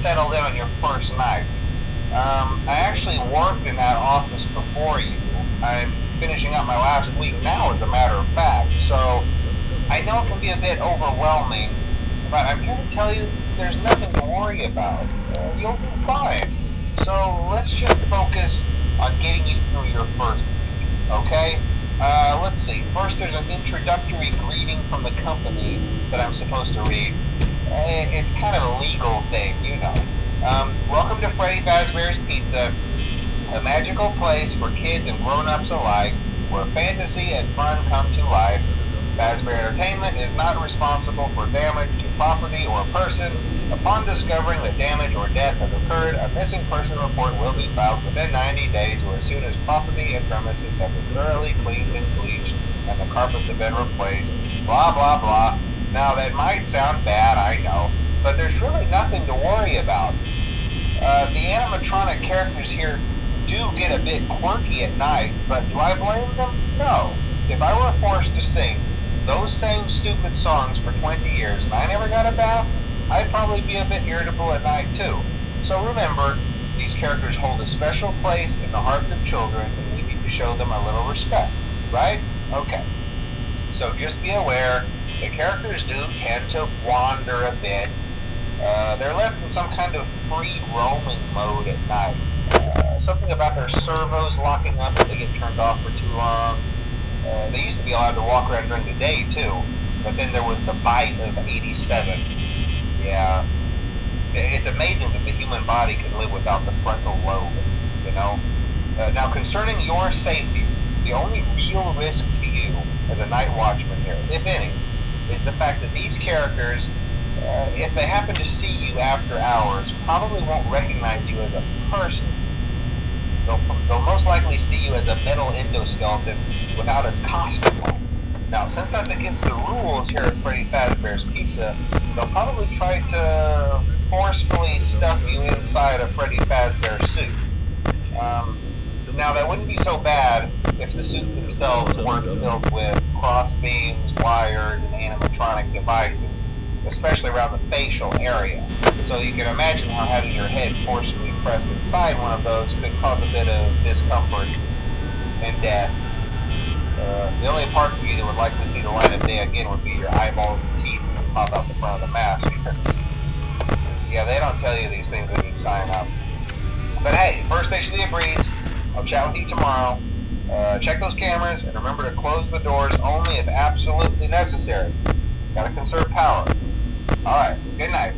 settled in on your first night. I actually worked in that office before you. I'm finishing up my last week now, as a matter of fact, so I know it can be a bit overwhelming, but I'm here to tell you there's nothing to worry about. You'll be fine. So let's just focus on getting you through your first week, okay? Let's see. First, there's an introductory greeting from the company that I'm supposed to read. It's kind of a legal thing, you know. Welcome to Freddy Fazbear's Pizza, a magical place for kids and grown-ups alike, where fantasy and fun come to life. Fazbear Entertainment is not responsible for damage to property or person. Upon discovering that damage or death has occurred, a missing person report will be filed within 90 days or as soon as property and premises have been thoroughly cleaned and bleached and the carpets have been replaced. Blah, blah, blah. Now, that might sound bad, I know, but there's really nothing to worry about. The animatronic characters here do get a bit quirky at night, but do I blame them? No. If I were forced to sing those same stupid songs for 20 years and I never got a bath, I'd probably be a bit irritable at night too. So remember, these characters hold a special place in the hearts of children and we need to show them a little respect, right? Okay. So just be aware, the characters do tend to wander a bit. They're left in some kind of free roaming mode at night. Something about their servos locking up if they get turned off for too long. They used to be allowed to walk around during the day too, but then there was the bite of 87. Yeah, it's amazing that the human body can live without the frontal lobe, you know? Now, concerning your safety, the only real risk to you as a night watchman here, if any, is the fact that these characters, if they happen to see you after hours, probably won't recognize you as a person. They'll most likely see you as a metal endoskeleton without its costume on. Now, since that's against the rules here at Freddy Fazbear's Pizza, they'll probably try to forcefully stuff you inside a Freddy Fazbear suit. Now, that wouldn't be so bad if the suits themselves weren't filled with cross beams, wires, and animatronic devices, especially around the facial area. So you can imagine how having your head forcefully pressed inside one of those could cause a bit of discomfort and death. The only parts of you that would likely see the light of day again would be your eyeballs and teeth that pop out the front of the mask. Yeah, they don't tell you these things when you sign up. But hey, first station of the breeze. I'll chat with you tomorrow. Check those cameras and remember to close the doors only if absolutely necessary. Gotta conserve power. Alright, good night.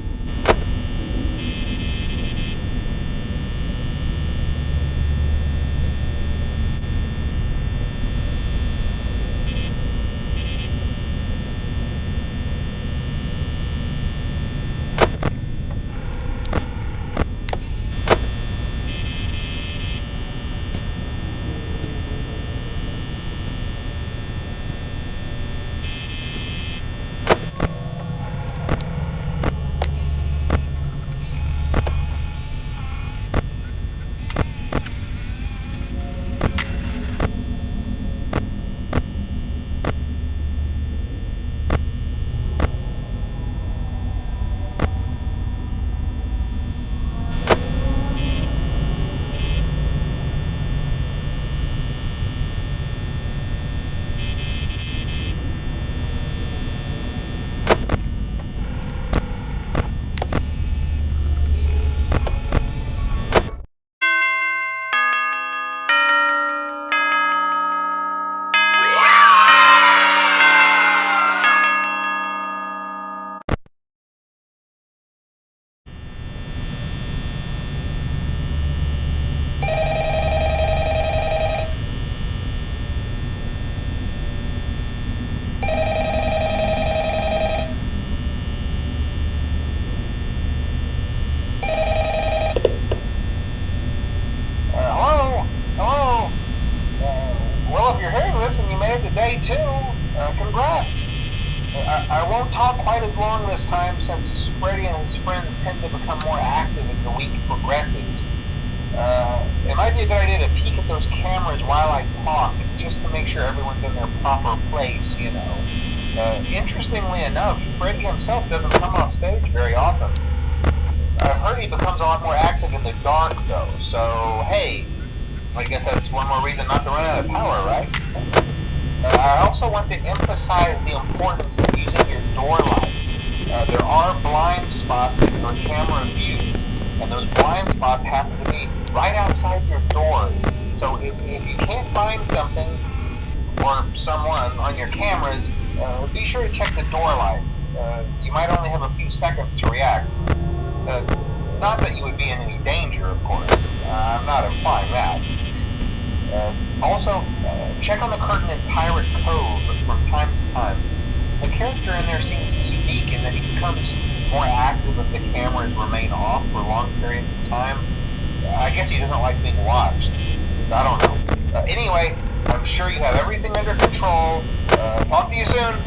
Congrats! I won't talk quite as long this time since Freddy and his friends tend to become more active as the week progresses. It might be a good idea to peek at those cameras while I talk, just to make sure everyone's in their proper place, you know. Interestingly enough, Freddy himself doesn't come off stage very often. I've heard he becomes a lot more active in the dark, though. So, hey, I guess that's one more reason not to run out of power, right? I also want to emphasize the importance of using your door lights. There are blind spots in your camera view, and those blind spots happen to be right outside your doors. So if you can't find something or someone on your cameras, be sure to check the door lights. You might only have a few seconds to react. Not that you would be in any danger, of course. I'm not implying that. Also, check on the curtain in Pirate Cove from time to time. The character in there seems unique in that he becomes more active if the cameras remain off for long periods of time. I guess he doesn't like being watched. I don't know. Anyway, I'm sure you have everything under control. Talk to you soon.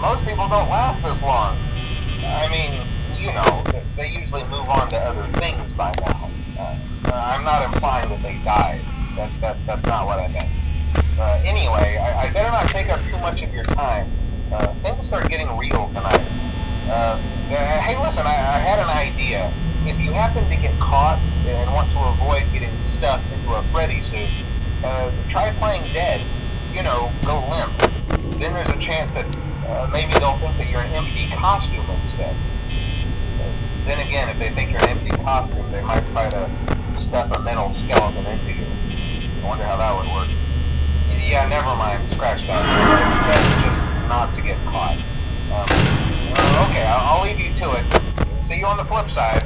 Most people don't last this long. I mean, you know, they usually move on to other things by now. I'm not implying that they died. That's not what I meant. Anyway, I better not take up too much of your time. Things are getting real tonight. Hey, listen, I had an idea. If you happen to get caught and want to avoid getting stuffed into a Freddy suit, try playing dead. You know, go limp. Then there's a chance that maybe they'll think that you're an empty costume instead. Then again, if they think you're an empty costume, they might try to stuff a metal skeleton into you. I wonder how that would work. Yeah, never mind. Scratch that. It's best just not to get caught. Okay, I'll leave you to it. See you on the flip side.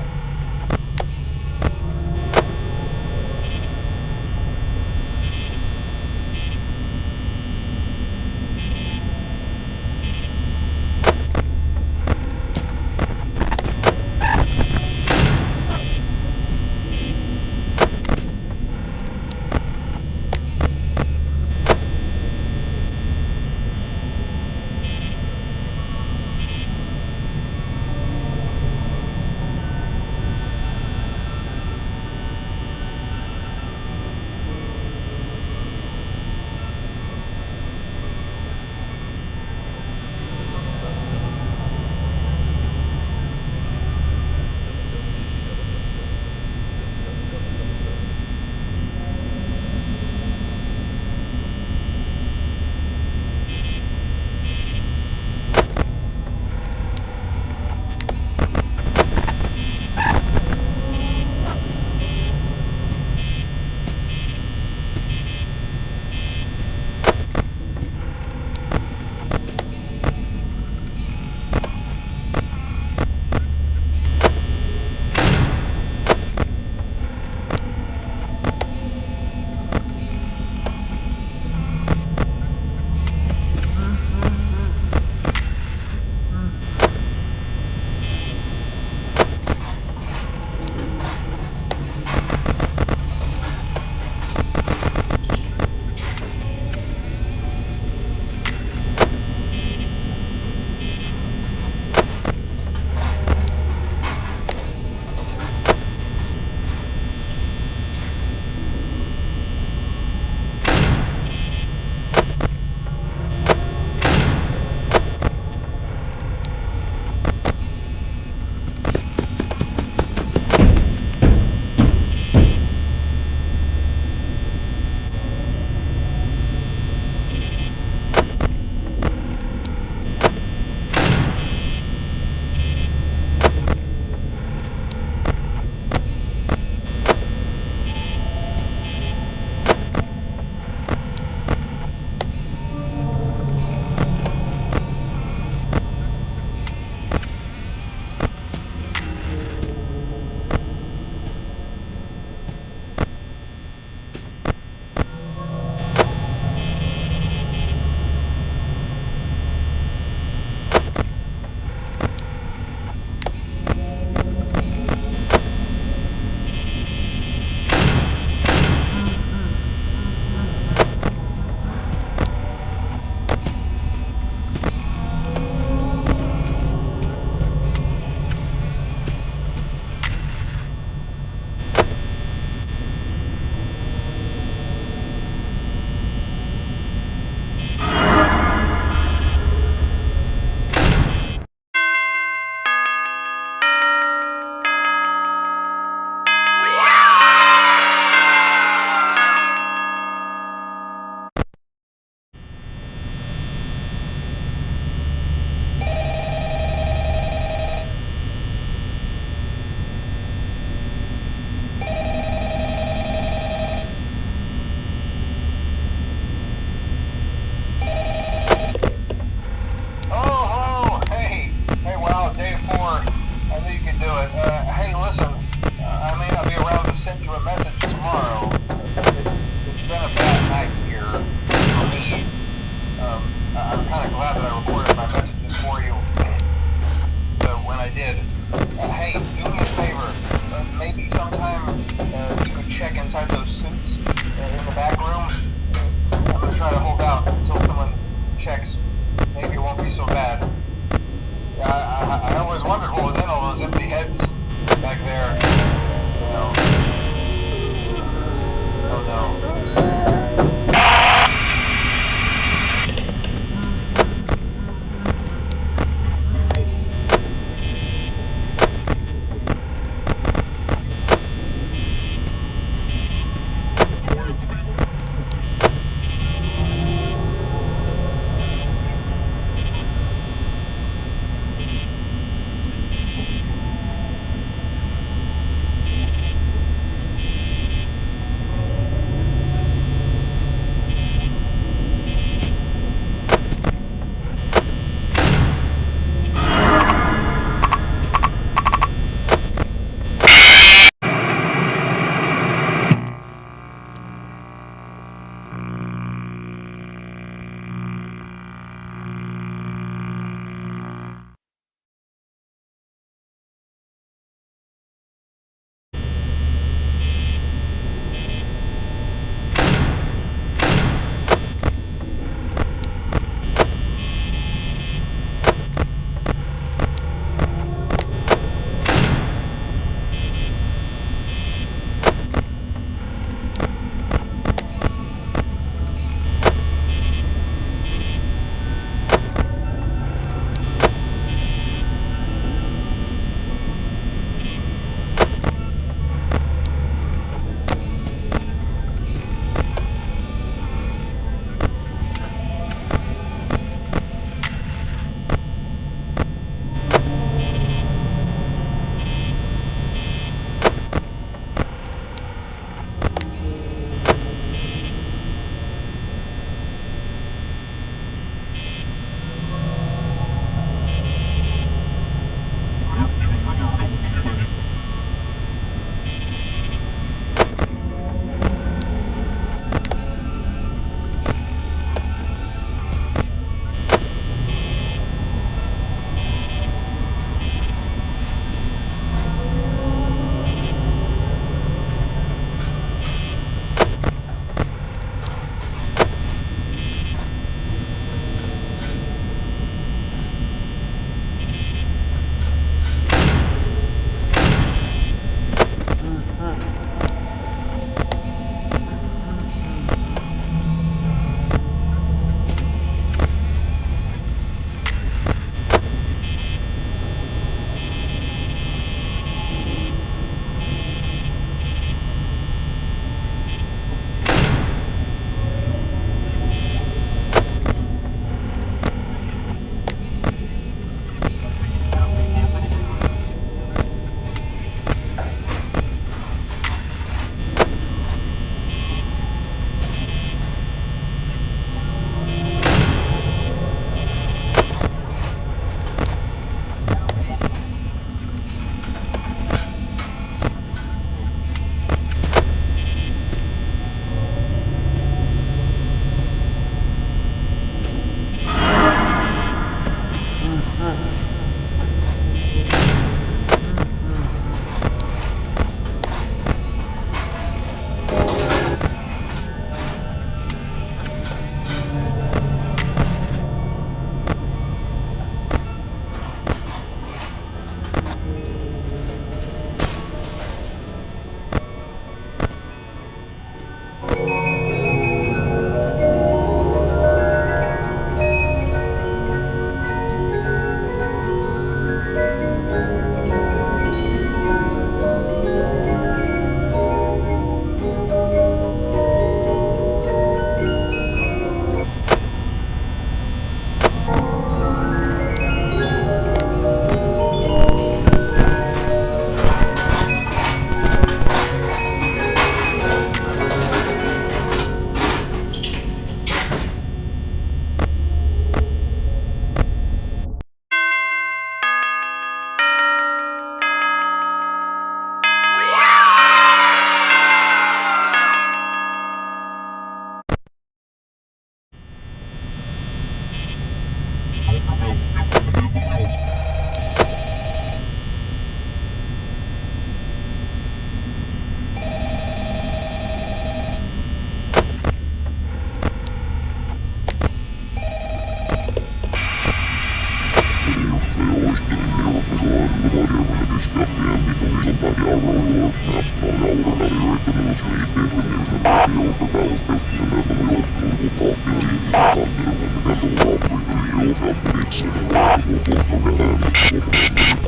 Thank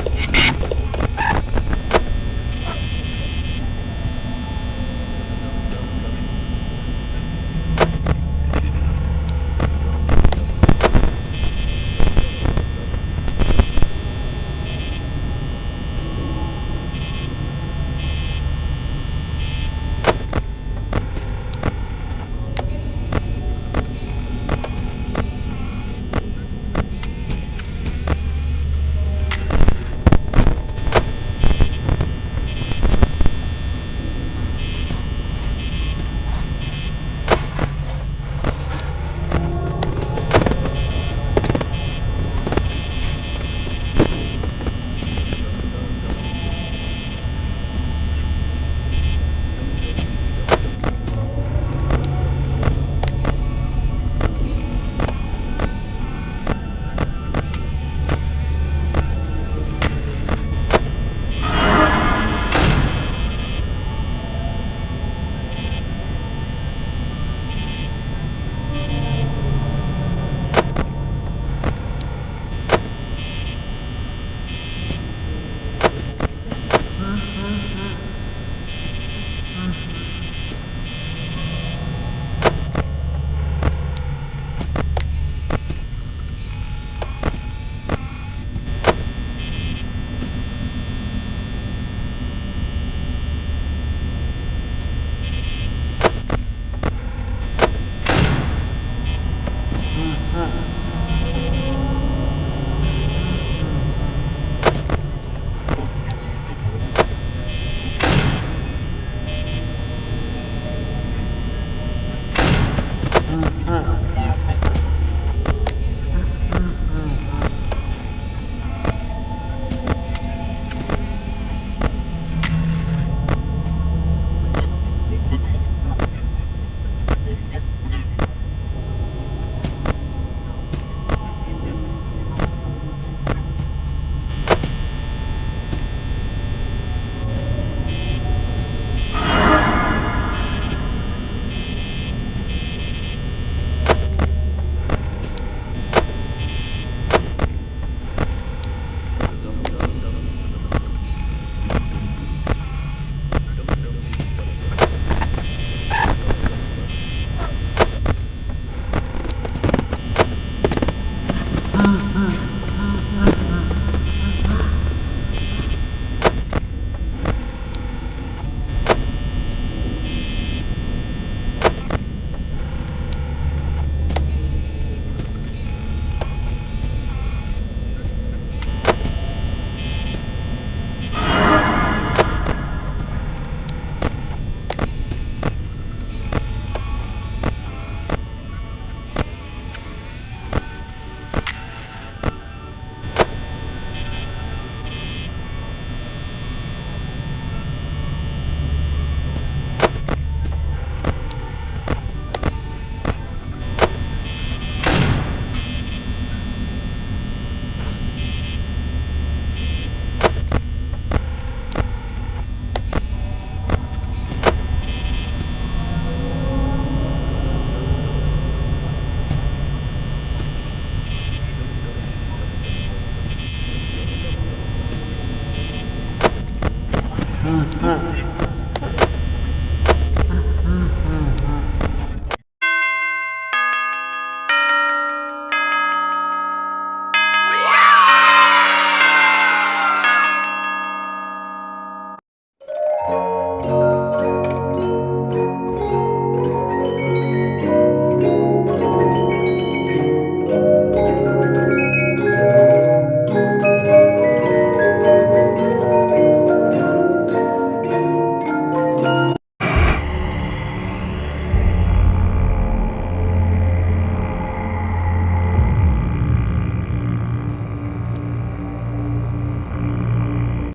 you.